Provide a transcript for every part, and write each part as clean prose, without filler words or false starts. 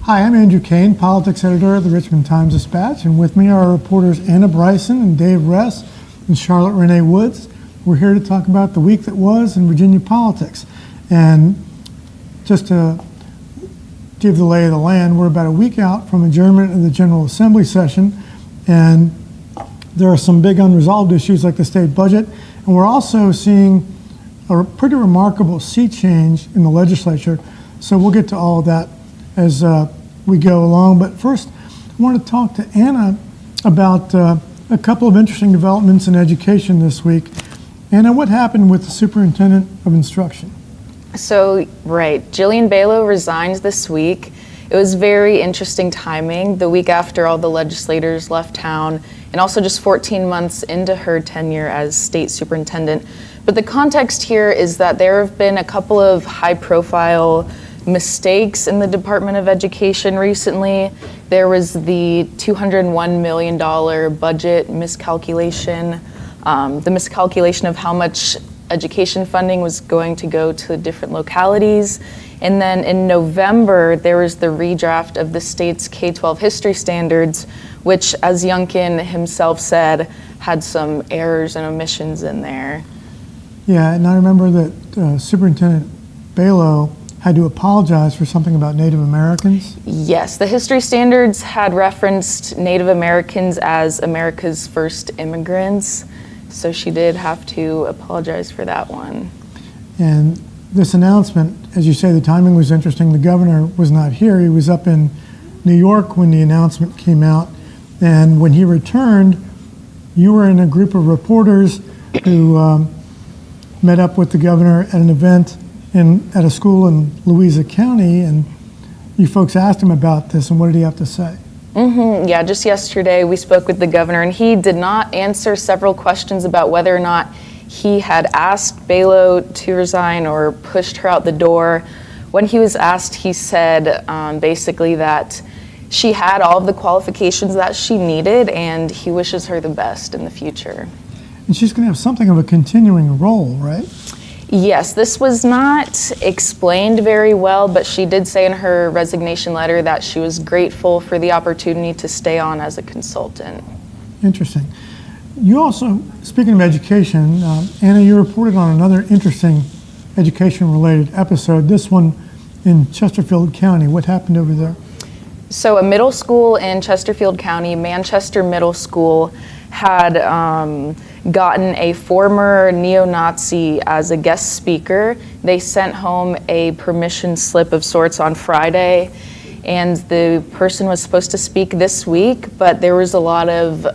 Hi, I'm Andrew Kane, politics editor of the Richmond Times-Dispatch, and with me are our reporters Anna Bryson and Dave Ress and Charlotte Renee Woods. We're here to talk about the week that was in Virginia politics. And just to give the lay of the land, we're about a week out from adjournment of the General Assembly session, and there are some big unresolved issues like the state budget, and we're also seeing a pretty remarkable sea change in the legislature. So we'll get to all of that as we go along. But first, I want to talk to Anna about a couple of interesting developments in education this week. Anna, what happened with the superintendent of instruction? So, right, Jillian Balow resigns this week. It was very interesting timing, the week after all the legislators left town, and also just 14 months into her tenure as state superintendent. But the context here is that there have been a couple of high-profile mistakes in the Department of Education recently. There was the $201 million budget miscalculation, the miscalculation of how much education funding was going to go to different localities. And then in November, there was the redraft of the state's K-12 history standards, which, as Youngkin himself said, had some errors and omissions in there. Yeah, and I remember that Superintendent Balow had to apologize for something about Native Americans. Yes, the history standards had referenced Native Americans as America's first immigrants, so she did have to apologize for that one. And this announcement, as you say, the timing was interesting. The governor was not here. He was up in New York when the announcement came out. And when he returned, you were in a group of reporters who met up with the governor at an event at a school in Louisa County, and you folks asked him about this, and what did he have to say? Yeah, just yesterday we spoke with the governor, and he did not answer several questions about whether or not he had asked Balow to resign or pushed her out the door. When he was asked, he said basically that she had all of the qualifications that she needed, and he wishes her the best in the future. And she's going to have something of a continuing role, right? Yes, this was not explained very well, but she did say in her resignation letter that she was grateful for the opportunity to stay on as a consultant. Interesting. You also, speaking of education, Anna, you reported on another interesting education-related episode, this one in Chesterfield County. What happened over there? So a middle school in Chesterfield County, Manchester Middle School, had gotten a former neo-Nazi as a guest speaker. They sent home a permission slip of sorts on Friday, and the person was supposed to speak this week, but there was a lot of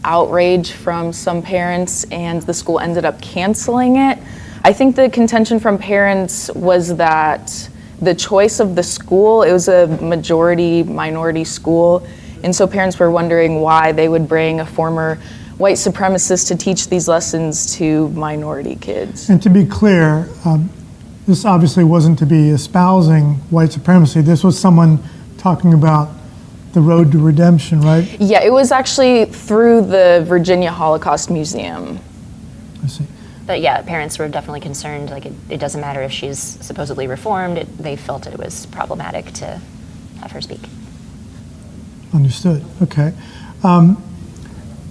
outrage from some parents, and the school ended up canceling it. I think the contention from parents was that the choice of the school, it was a majority-minority school, and so parents were wondering why they would bring a former white supremacist to teach these lessons to minority kids. And to be clear, this obviously wasn't to be espousing white supremacy. This was someone talking about the road to redemption, right? Yeah, it was actually through the Virginia Holocaust Museum. I see. But yeah, parents were definitely concerned, like it doesn't matter if she's supposedly reformed, they felt that it was problematic to have her speak. Understood, okay.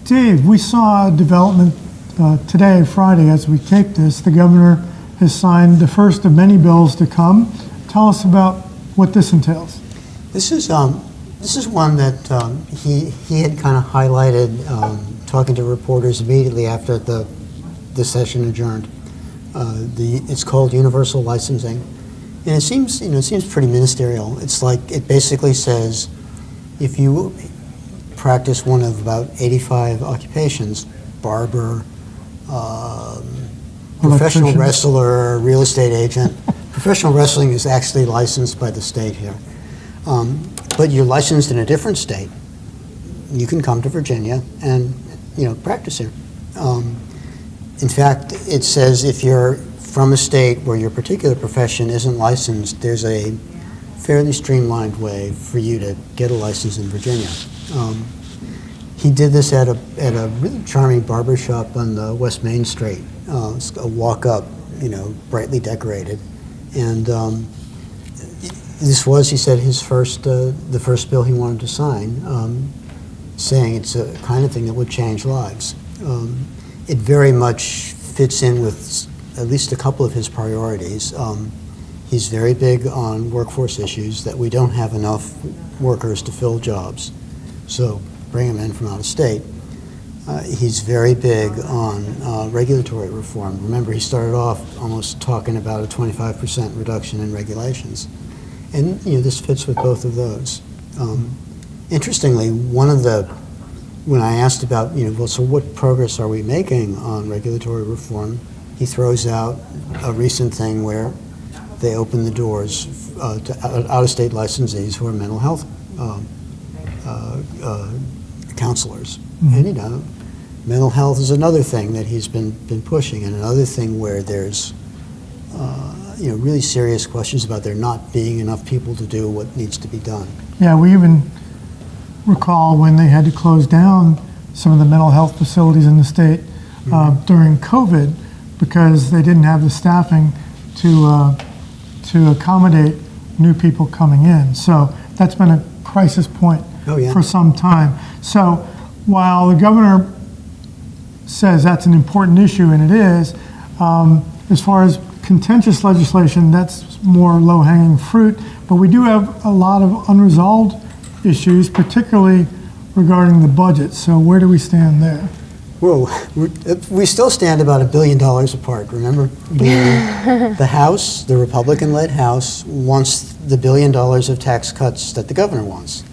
Dave, we saw a development today, Friday, as we taped this. The governor has signed the first of many bills to come. Tell us about what this entails. This is one that he had kind of highlighted talking to reporters immediately after the session adjourned. It's called universal licensing, and it seems pretty ministerial. It's like it basically says if you practice one of about 85 occupations, barber, professional wrestler, real estate agent. Professional wrestling is actually licensed by the state here. But you're licensed in a different state. You can come to Virginia and practice here. In fact, it says if you're from a state where your particular profession isn't licensed, there's a fairly streamlined way for you to get a license in Virginia. He did this at a really charming barber shop on the West Main Street. It's a walk up, brightly decorated, and This was, he said, his the first bill he wanted to sign, saying it's a kind of thing that would change lives. It very much fits in with at least a couple of his priorities. He's very big on workforce issues, that we don't have enough workers to fill jobs, so bring them in from out of state. He's very big on regulatory reform. Remember, he started off almost talking about a 25% reduction in regulations. And this fits with both of those. Interestingly, when I asked about, well, so what progress are we making on regulatory reform, he throws out a recent thing where they open the doors to out-of-state licensees who are mental health counselors. Mm-hmm. And mental health is another thing that he's been pushing, and another thing where there's really serious questions about there not being enough people to do what needs to be done. Yeah, we even recall when they had to close down some of the mental health facilities in the state during COVID because they didn't have the staffing to accommodate new people coming in. So that's been a crisis point for some time. So while the governor says that's an important issue, and it is, as far as contentious legislation, that's more low-hanging fruit, but we do have a lot of unresolved issues, particularly regarding the budget. So where do we stand there? Well, we still stand about $1 billion apart. Remember, the House, the Republican-led House, wants the $1 billion of tax cuts that the governor wants.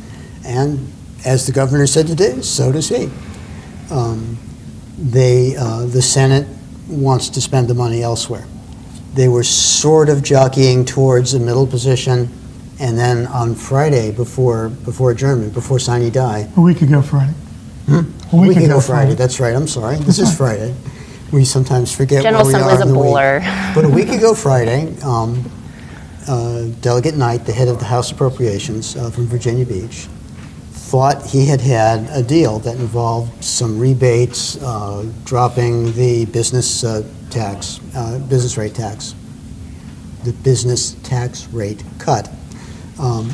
And as the governor said to do, so does he. The Senate wants to spend the money elsewhere. They were sort of jockeying towards a middle position, and then on Friday, before adjournment, before sine die. A week ago Friday. A week ago Friday, that's right, I'm sorry. This is Friday. We sometimes forget General where we Assembly's are in a the blur. week. But a week ago Friday, Delegate Knight, the head of the House Appropriations from Virginia Beach, thought he had a deal that involved some rebates, dropping the business rate tax, the business tax rate cut, and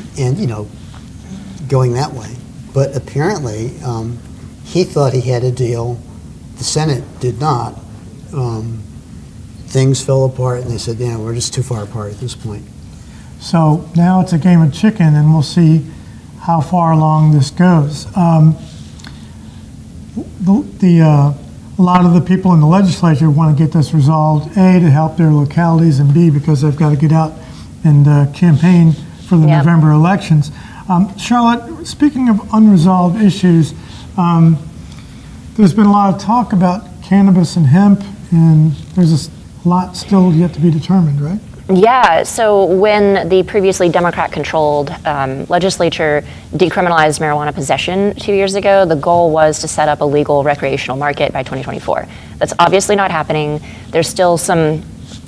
going that way. But apparently, he thought he had a deal. The Senate did not. Things fell apart, and they said, we're just too far apart at this point. So now it's a game of chicken, and we'll see how far along this goes. A lot of the people in the legislature want to get this resolved, A, to help their localities, and B, because they've got to get out and campaign for the November elections. Charlotte, speaking of unresolved issues, there's been a lot of talk about cannabis and hemp, and there's a lot still yet to be determined, right? Yeah, so when the previously Democrat-controlled legislature decriminalized marijuana possession 2 years ago, the goal was to set up a legal recreational market by 2024. That's obviously not happening. There's still some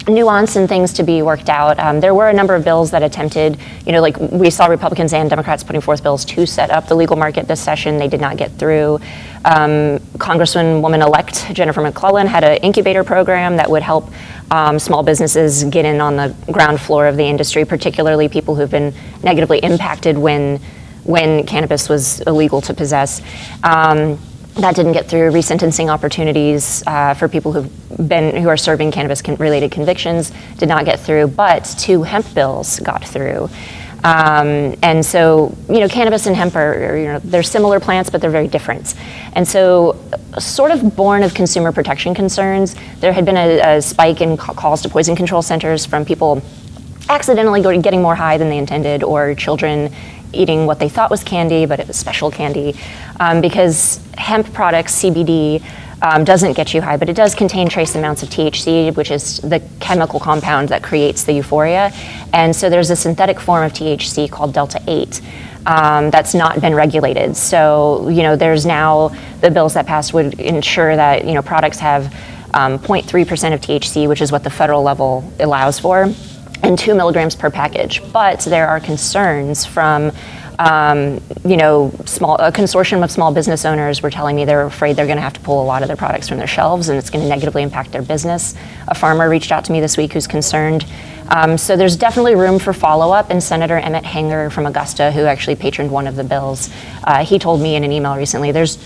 nuance and things to be worked out. There were a number of bills that attempted, like we saw Republicans and Democrats putting forth bills to set up the legal market this session. They did not get through. Congresswoman-elect Jennifer McClellan had an incubator program that would help small businesses get in on the ground floor of the industry, particularly people who've been negatively impacted when cannabis was illegal to possess. That didn't get through. Resentencing opportunities for people who are serving cannabis-related convictions did not get through, but 2 hemp bills got through. And so, cannabis and hemp are, they're similar plants, but they're very different. And so, sort of born of consumer protection concerns, there had been a spike in calls to poison control centers from people accidentally getting more high than they intended, or children eating what they thought was candy, but it was special candy. Because hemp products, CBD, doesn't get you high, but it does contain trace amounts of THC, which is the chemical compound that creates the euphoria. And so there's a synthetic form of THC called Delta-8 that's not been regulated. So, there's now, the bills that passed would ensure that, products have 0.3% of THC, which is what the federal level allows for, and 2 milligrams per package. But there are concerns from a consortium of small business owners were telling me they're afraid they're going to have to pull a lot of their products from their shelves, and it's going to negatively impact their business. A farmer reached out to me this week who's concerned So there's definitely room for follow-up, and Senator Emmett Hanger from Augusta, who actually patroned one of the bills, he told me in an email recently, there's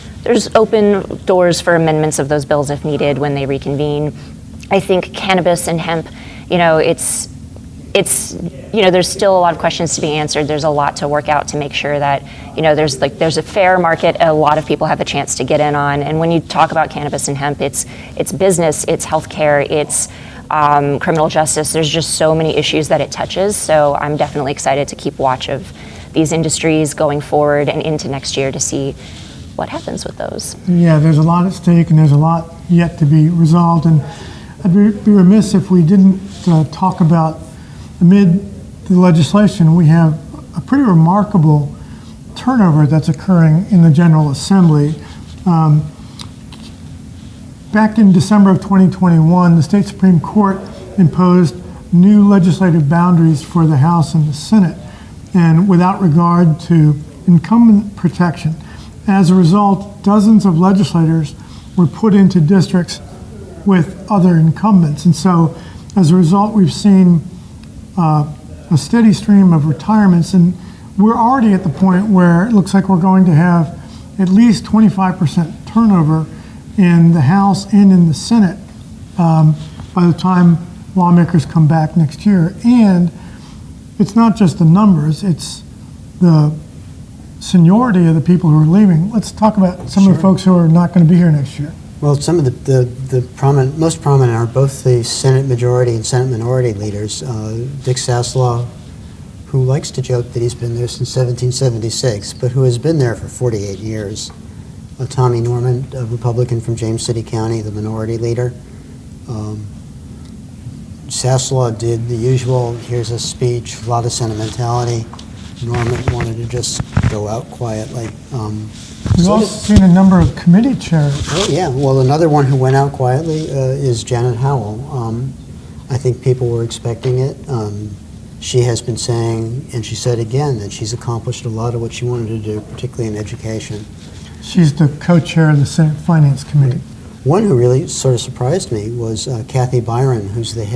open doors for amendments of those bills if needed when they reconvene. I think cannabis and hemp, it's there's still a lot of questions to be answered. There's a lot to work out to make sure that, there's a fair market a lot of people have a chance to get in on. And when you talk about cannabis and hemp, it's business, it's healthcare, it's criminal justice. There's just so many issues that it touches. So I'm definitely excited to keep watch of these industries going forward and into next year to see what happens with those. Yeah, there's a lot at stake and there's a lot yet to be resolved. And I'd be remiss if we didn't talk about, amid the legislation, we have a pretty remarkable turnover that's occurring in the General Assembly. Back in December of 2021, the state Supreme Court imposed new legislative boundaries for the House and the Senate, and without regard to incumbent protection. As a result, dozens of legislators were put into districts with other incumbents. And so, as a result, we've seen a steady stream of retirements, and we're already at the point where it looks like we're going to have at least 25% turnover in the House and in the Senate by the time lawmakers come back next year. And it's not just the numbers, it's the seniority of the people who are leaving. Let's talk about some of the folks who are not going to be here next year. Well, some of the prominent, most prominent are both the Senate majority and Senate minority leaders. Dick Saslaw, who likes to joke that he's been there since 1776, but who has been there for 48 years. Tommy Norman, a Republican from James City County, the minority leader. Saslaw did the usual, here's a speech, a lot of sentimentality. Norman wanted to just go out quietly. We've also seen a number of committee chairs. Oh, yeah. Well, another one who went out quietly is Janet Howell. I think people were expecting it. She has been saying, and she said again, that she's accomplished a lot of what she wanted to do, particularly in education. She's the co-chair of the Senate Finance Committee. One who really sort of surprised me was Kathy Byron, who's the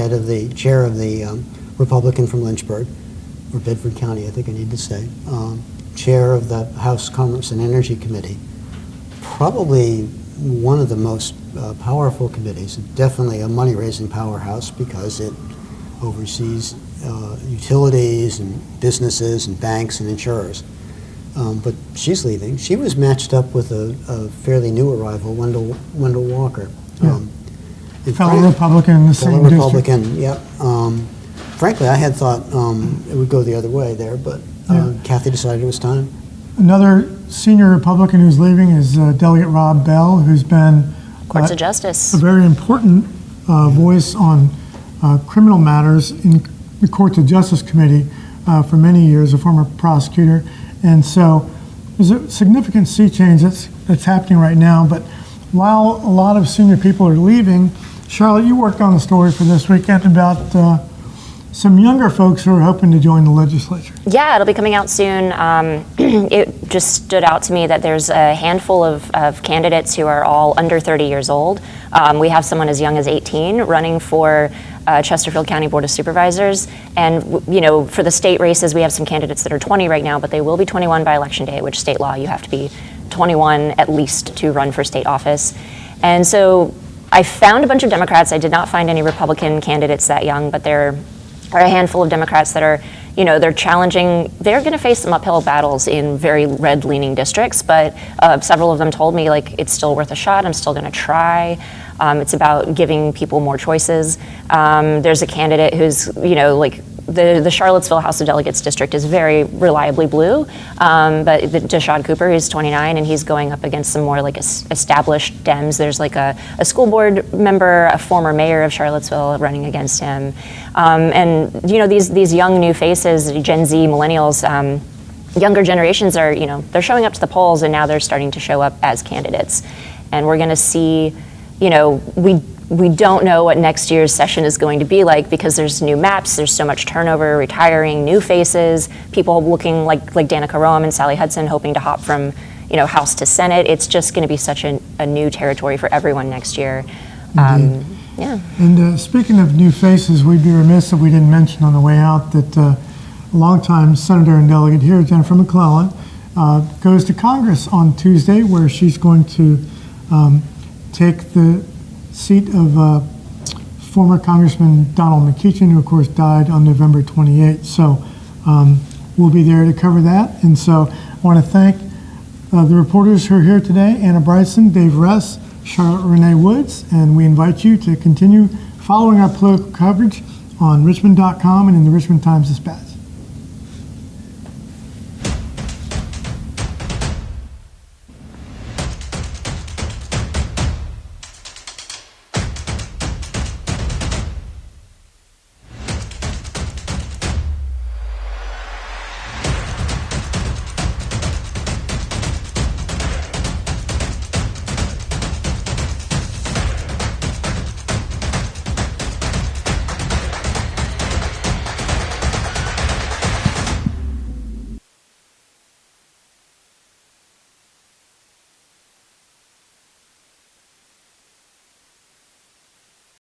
chair of the Republican from Lynchburg, or Bedford County, I think I need to say, chair of the House Commerce and Energy Committee. Probably one of the most powerful committees, definitely a money-raising powerhouse because it oversees utilities and businesses and banks and insurers. But she's leaving. She was matched up with a fairly new arrival, Wendell Walker. Yeah. Fellow Republican in the same fellow district. Republican, yep. Frankly, I had thought it would go the other way there, but Kathy decided it was time. Another senior Republican who's leaving is Delegate Rob Bell, who's been Courts of Justice. a very important voice on criminal matters in the Courts of Justice Committee for many years, a former prosecutor. And so there's a significant sea change that's happening right now. But while a lot of senior people are leaving, Charlotte, you worked on a story for this weekend about some younger folks who are hoping to join the legislature. Yeah, it'll be coming out soon. It just stood out to me that there's a handful of candidates who are all under 30 years old. We have someone as young as 18 running for Chesterfield County Board of Supervisors. And, for the state races, we have some candidates that are 20 right now, but they will be 21 by election day, which state law, you have to be 21 at least to run for state office. And so I found a bunch of Democrats. I did not find any Republican candidates that young, but there are a handful of Democrats that are, they're challenging, they're going to face some uphill battles in very red-leaning districts, but several of them told me, it's still worth a shot, I'm still going to try. It's about giving people more choices. There's a candidate who's, the Charlottesville House of Delegates district is very reliably blue, but Deshad Cooper, he's 29, and he's going up against some more established Dems. There's a school board member, a former mayor of Charlottesville running against him. And these young new faces, Gen Z, millennials, younger generations are, they're showing up to the polls, and now they're starting to show up as candidates. And we're going to see, we don't know what next year's session is going to be like because there's new maps, there's so much turnover, retiring, new faces, people looking like Danica Roem and Sally Hudson hoping to hop from, House to Senate. It's just going to be such a new territory for everyone next year. Yeah. And speaking of new faces, we'd be remiss if we didn't mention on the way out that a longtime senator and delegate here, Jennifer McClellan, goes to Congress on Tuesday, where she's going to take the seat of former Congressman Donald McEachin, who of course died on November 28th. So we'll be there to cover that. And so I want to thank the reporters who are here today, Anna Bryson, Dave Ress, Charlotte Renee Woods, and we invite you to continue following our political coverage on richmond.com and in the Richmond Times-Dispatch.